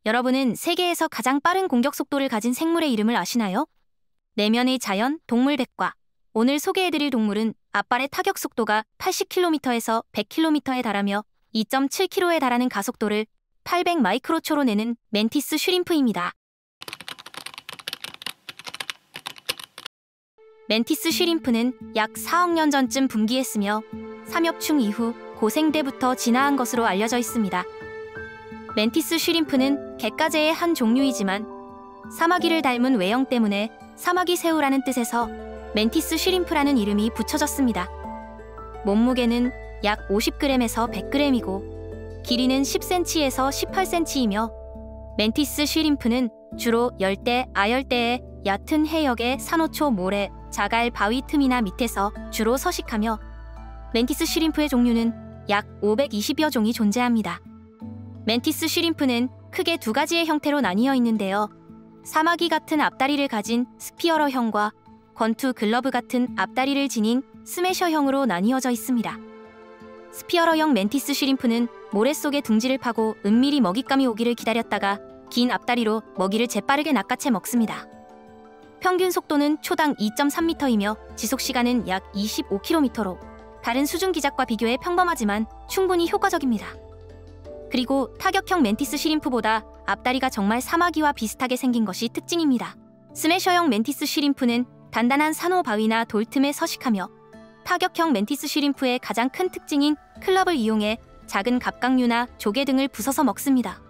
여러분은 세계에서 가장 빠른 공격 속도를 가진 생물의 이름을 아시나요? 내면의 자연, 동물백과. 오늘 소개해드릴 동물은 앞발의 타격 속도가 80km에서 100km에 달하며 2.7km에 달하는 가속도를 800 마이크로초로 내는 멘티스 슈림프입니다. 멘티스 슈림프는 약 4억 년 전쯤 분기했으며 삼엽충 이후 고생대부터 진화한 것으로 알려져 있습니다. 멘티스 슈림프는 갯가재의 한 종류이지만 사마귀를 닮은 외형 때문에 사마귀 새우라는 뜻에서 멘티스 슈림프라는 이름이 붙여졌습니다. 몸무게는 약 50g에서 100g이고 길이는 10cm에서 18cm이며 멘티스 슈림프는 주로 열대, 아열대의 얕은 해역의 산호초, 모래, 자갈, 바위 틈이나 밑에서 주로 서식하며 멘티스 슈림프의 종류는 약 520여 종이 존재합니다. 멘티스 슈림프는 크게 두 가지의 형태로 나뉘어 있는데요. 사마귀 같은 앞다리를 가진 스피어러형과 권투 글러브 같은 앞다리를 지닌 스매셔형으로 나뉘어져 있습니다. 스피어러형 멘티스 슈림프는 모래 속에 둥지를 파고 은밀히 먹잇감이 오기를 기다렸다가 긴 앞다리로 먹이를 재빠르게 낚아채 먹습니다. 평균 속도는 초당 2.3m이며 지속시간은 약 25km로 다른 수중기작과 비교해 평범하지만 충분히 효과적입니다. 그리고 타격형 멘티스 슈림프보다 앞다리가 정말 사마귀와 비슷하게 생긴 것이 특징입니다. 스매셔형 멘티스 슈림프는 단단한 산호 바위나 돌 틈에 서식하며 타격형 멘티스 슈림프의 가장 큰 특징인 클럽을 이용해 작은 갑각류나 조개 등을 부숴서 먹습니다.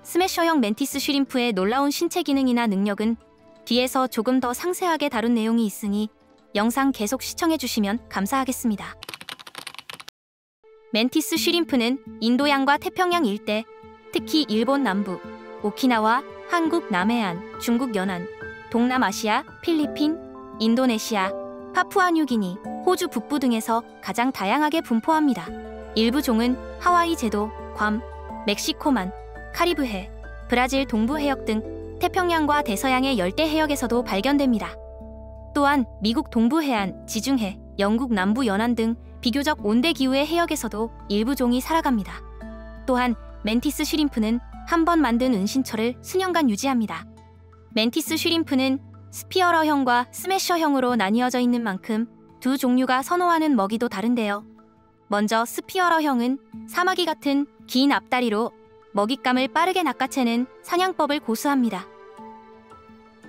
스매셔형 멘티스 슈림프의 놀라운 신체 기능이나 능력은 뒤에서 조금 더 상세하게 다룬 내용이 있으니 영상 계속 시청해주시면 감사하겠습니다. 멘티스 슈림프는 인도양과 태평양 일대, 특히 일본 남부, 오키나와, 한국 남해안, 중국 연안, 동남아시아, 필리핀, 인도네시아, 파푸아뉴기니, 호주 북부 등에서 가장 다양하게 분포합니다. 일부 종은 하와이 제도, 괌, 멕시코만, 카리브해, 브라질 동부 해역 등 태평양과 대서양의 열대 해역에서도 발견됩니다. 또한 미국 동부 해안, 지중해, 영국 남부 연안 등 비교적 온대 기후의 해역에서도 일부 종이 살아갑니다. 또한 멘티스 슈림프는 한 번 만든 은신처를 수년간 유지합니다. 멘티스 슈림프는 스피어러형과 스매셔형으로 나뉘어져 있는 만큼 두 종류가 선호하는 먹이도 다른데요. 먼저 스피어러형은 사마귀 같은 긴 앞다리로 먹잇감을 빠르게 낚아채는 사냥법을 고수합니다.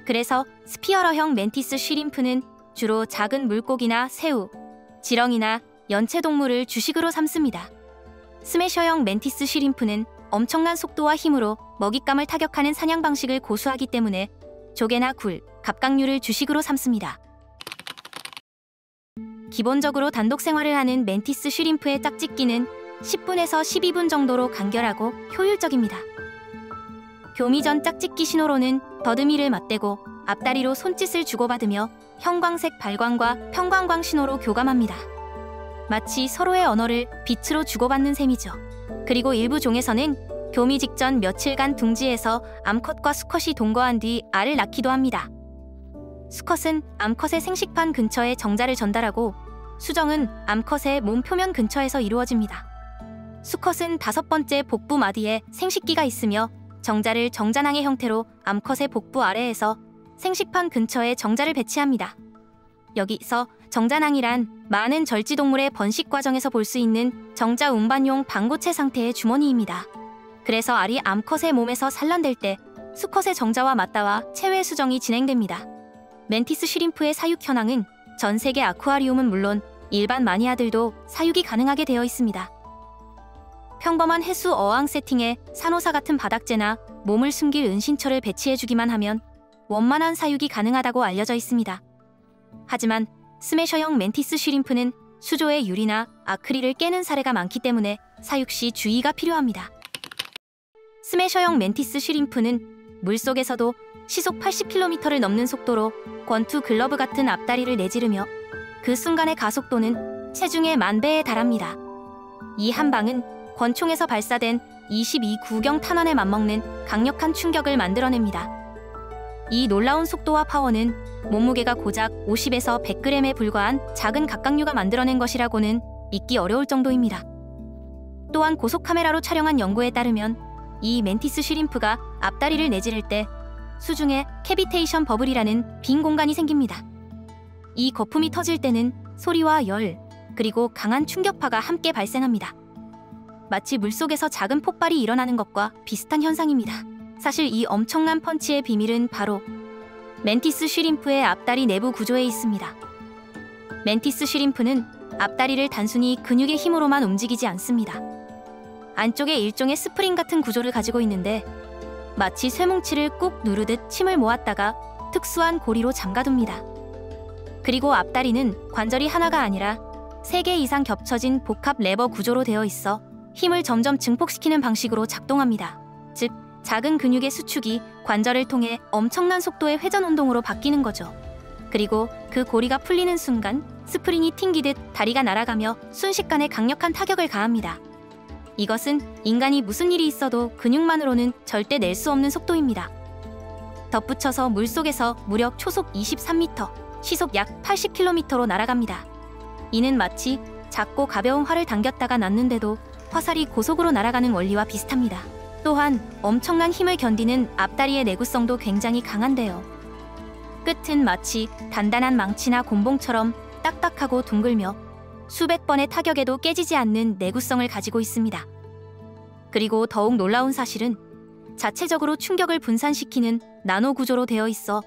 그래서 스피어러형 멘티스 슈림프는 주로 작은 물고기나 새우, 지렁이나 연체동물을 주식으로 삼습니다. 스매셔형 멘티스 슈림프는 엄청난 속도와 힘으로 먹잇감을 타격하는 사냥 방식을 고수하기 때문에 조개나 굴, 갑각류를 주식으로 삼습니다. 기본적으로 단독 생활을 하는 멘티스 슈림프의 짝짓기는 10분에서 12분 정도로 간결하고 효율적입니다. 교미 전 짝짓기 신호로는 더듬이를 맞대고 앞다리로 손짓을 주고받으며 형광색 발광과 평광광 신호로 교감합니다. 마치 서로의 언어를 빛으로 주고받는 셈이죠. 그리고 일부 종에서는 교미 직전 며칠간 둥지에서 암컷과 수컷이 동거한 뒤 알을 낳기도 합니다. 수컷은 암컷의 생식판 근처에 정자를 전달하고 수정은 암컷의 몸 표면 근처에서 이루어집니다. 수컷은 5번째 복부 마디에 생식기가 있으며 정자를 정자낭의 형태로 암컷의 복부 아래에서 생식판 근처에 정자를 배치합니다. 여기서 정자낭이란 많은 절지동물의 번식 과정에서 볼 수 있는 정자 운반용 방고체 상태의 주머니입니다. 그래서 알이 암컷의 몸에서 산란될 때 수컷의 정자와 맞닿아 체외 수정이 진행됩니다. 멘티스 슈림프의 사육 현황은 전 세계 아쿠아리움은 물론 일반 마니아들도 사육이 가능하게 되어 있습니다. 평범한 해수 어항 세팅에 산호사 같은 바닥재나 몸을 숨길 은신처를 배치해주기만 하면 원만한 사육이 가능하다고 알려져 있습니다. 하지만 스매셔형 멘티스 슈림프는 수조의 유리나 아크릴을 깨는 사례가 많기 때문에 사육 시 주의가 필요합니다. 스매셔형 멘티스 슈림프는 물속에서도 시속 80km를 넘는 속도로 권투 글러브 같은 앞다리를 내지르며 그 순간의 가속도는 체중의 10,000배에 달합니다. 이 한 방은 권총에서 발사된 22구경 탄환에 맞먹는 강력한 충격을 만들어냅니다. 이 놀라운 속도와 파워는 몸무게가 고작 50에서 100g에 불과한 작은 갑각류가 만들어낸 것이라고는 믿기 어려울 정도입니다. 또한 고속 카메라로 촬영한 연구에 따르면 이 멘티스 쉬림프가 앞다리를 내지를 때 수중에 캐비테이션 버블이라는 빈 공간이 생깁니다. 이 거품이 터질 때는 소리와 열, 그리고 강한 충격파가 함께 발생합니다. 마치 물속에서 작은 폭발이 일어나는 것과 비슷한 현상입니다. 사실 이 엄청난 펀치의 비밀은 바로 멘티스 쉬림프의 앞다리 내부 구조에 있습니다. 멘티스 쉬림프는 앞다리를 단순히 근육의 힘으로만 움직이지 않습니다. 안쪽에 일종의 스프링 같은 구조를 가지고 있는데 마치 쇠뭉치를 꾹 누르듯 침을 모았다가 특수한 고리로 잠가둡니다. 그리고 앞다리는 관절이 하나가 아니라 3개 이상 겹쳐진 복합 레버 구조로 되어 있어 힘을 점점 증폭시키는 방식으로 작동합니다. 즉, 작은 근육의 수축이 관절을 통해 엄청난 속도의 회전 운동으로 바뀌는 거죠. 그리고 그 고리가 풀리는 순간 스프링이 튕기듯 다리가 날아가며 순식간에 강력한 타격을 가합니다. 이것은 인간이 무슨 일이 있어도 근육만으로는 절대 낼 수 없는 속도입니다. 덧붙여서 물속에서 무려 초속 23m, 시속 약 80km로 날아갑니다. 이는 마치 작고 가벼운 활을 당겼다가 놨는데도 화살이 고속으로 날아가는 원리와 비슷합니다. 또한 엄청난 힘을 견디는 앞다리의 내구성도 굉장히 강한데요. 끝은 마치 단단한 망치나 곤봉처럼 딱딱하고 둥글며 수백 번의 타격에도 깨지지 않는 내구성을 가지고 있습니다. 그리고 더욱 놀라운 사실은 자체적으로 충격을 분산시키는 나노 구조로 되어 있어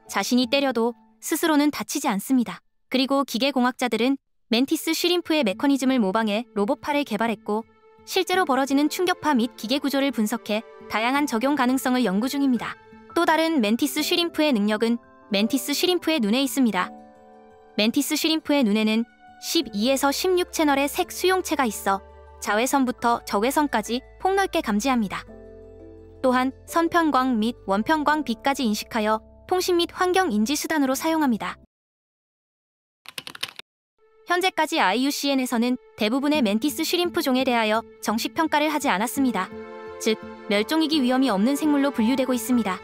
자신이 때려도 스스로는 다치지 않습니다. 그리고 기계공학자들은 멘티스 쉬림프의 메커니즘을 모방해 로봇팔을 개발했고 실제로 벌어지는 충격파 및 기계 구조를 분석해 다양한 적용 가능성을 연구 중입니다. 또 다른 멘티스 쉬림프의 능력은 멘티스 쉬림프의 눈에 있습니다. 멘티스 쉬림프의 눈에는 12에서 16 채널의 색 수용체가 있어 자외선부터 적외선까지 폭넓게 감지합니다. 또한 선편광 및 원편광 빛까지 인식하여 통신 및 환경 인지 수단으로 사용합니다. 현재까지 IUCN에서는 대부분의 멘티스 쉬림프 종에 대하여 정식 평가를 하지 않았습니다. 즉, 멸종위기 위험이 없는 생물로 분류되고 있습니다.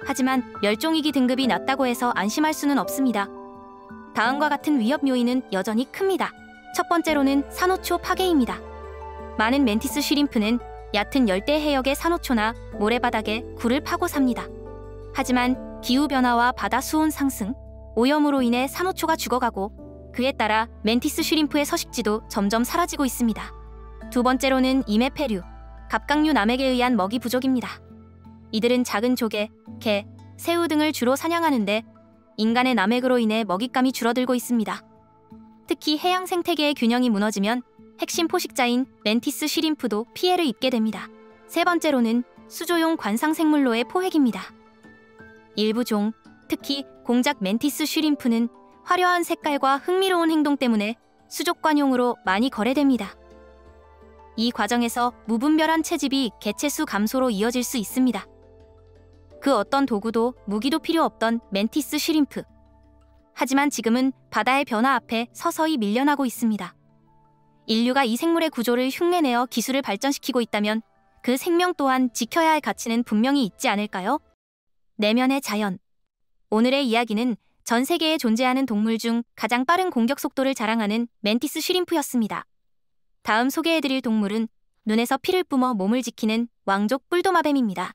하지만 멸종위기 등급이 낮다고 해서 안심할 수는 없습니다. 다음과 같은 위협 요인은 여전히 큽니다. 첫 번째로는 산호초 파괴입니다. 많은 멘티스 쉬림프는 얕은 열대 해역의 산호초나 모래바닥에 굴을 파고 삽니다. 하지만 기후변화와 바다 수온 상승, 오염으로 인해 산호초가 죽어가고 그에 따라 멘티스 쉬림프의 서식지도 점점 사라지고 있습니다. 두 번째로는 이메페류, 갑각류 남에게 의한 먹이 부족입니다. 이들은 작은 조개, 개, 새우 등을 주로 사냥하는데 인간의 남획으로 인해 먹잇감이 줄어들고 있습니다. 특히 해양 생태계의 균형이 무너지면 핵심 포식자인 멘티스 쉬림프도 피해를 입게 됩니다. 세 번째로는 수조용 관상생물로의 포획입니다. 일부 종, 특히 공작 멘티스 쉬림프는 화려한 색깔과 흥미로운 행동 때문에 수족관용으로 많이 거래됩니다. 이 과정에서 무분별한 채집이 개체수 감소로 이어질 수 있습니다. 그 어떤 도구도 무기도 필요 없던 멘티스 쉬림프. 하지만 지금은 바다의 변화 앞에 서서히 밀려나고 있습니다. 인류가 이 생물의 구조를 흉내내어 기술을 발전시키고 있다면 그 생명 또한 지켜야 할 가치는 분명히 있지 않을까요? 내면의 자연. 오늘의 이야기는 전 세계에 존재하는 동물 중 가장 빠른 공격 속도를 자랑하는 멘티스 쉬림프였습니다. 다음 소개해드릴 동물은 눈에서 피를 뿜어 몸을 지키는 왕족 뿔도마뱀입니다.